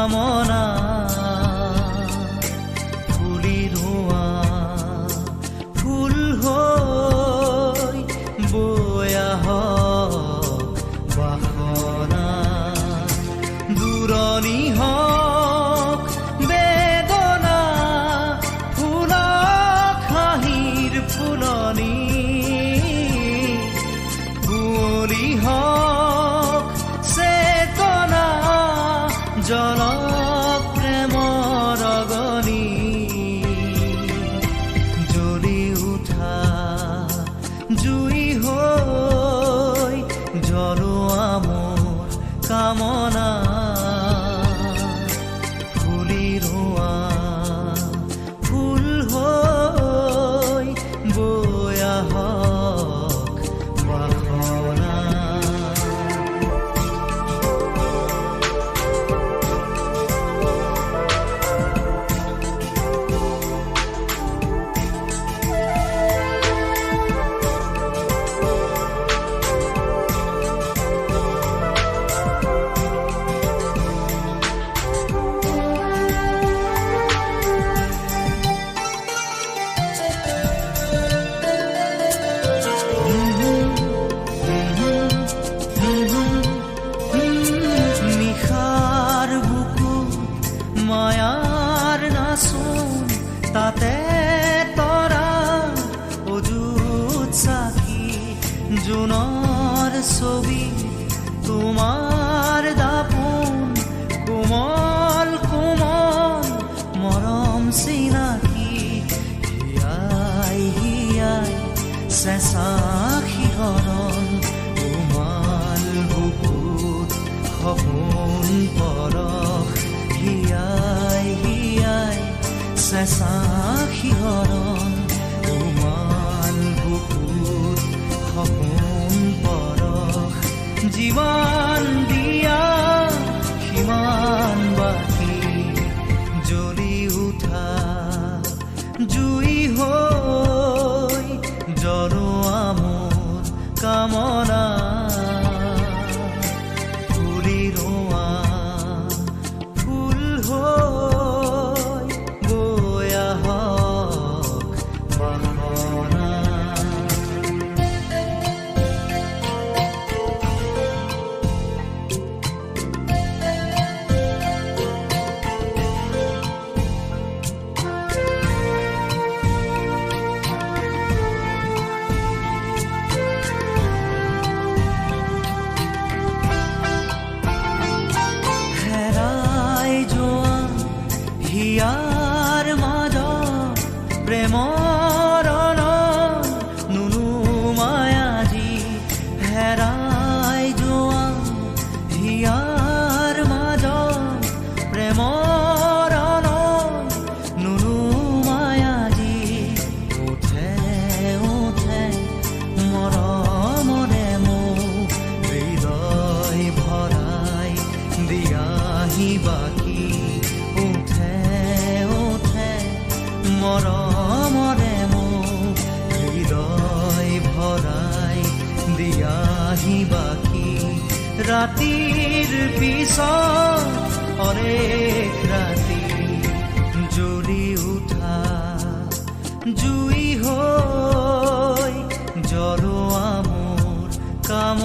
কামনা ফুলি ৰোৱা ফুল হৈ বৈ আহক বাসনা দূৰণি হওক বেদনা ফুলক হাঁহিৰ ফুলনি কুঁৱলী হওক চেতনা জলক প্ৰেমৰ অগনি জ্বলি উঠা জুই হৈ জ্বলোৱা মোৰ কামনা ফুলি ৰোৱা ফুল হৈ বৈ আহক বাসনা মায়াৰ নাচোন তাতে তৰা অযুত চাকি জোনৰ ছবি তোমাৰ দাপোন কোমল কোমল মৰম চিনাকি হিয়াই হিয়াই চেঁচা শিহৰণ কোমল বুকুত সপোন পৰশ হিয়াই হিয়াই চেঁচা শিহৰণ কোমল বুকুত সপোন পৰশ যিমান দিয়া সিমান বাকী জ্বলি উঠা জুই হৈ জ্বলোৱা মোৰ কামনা ফুলি ৰোৱা ফুল হৈ বৈ আহক বাসনা হিয়াৰ মাজত প্ৰেমৰ নুনুমাই আজি হেৰাই যোৱা হিয়াৰ মাজত প্ৰেমৰ নুনুমাই আজি উঠে উঠে মৰমৰে মোক হৃদয় ভৰাই দিয়াহি বাকী মৰমৰে মোক হৃদয় ভৰাই দিয়াহি বাকী ৰাতিৰ পিছত অনেক ৰাতি জ্বলি উঠা জুই হৈ জ্বলোৱা মোৰ কাম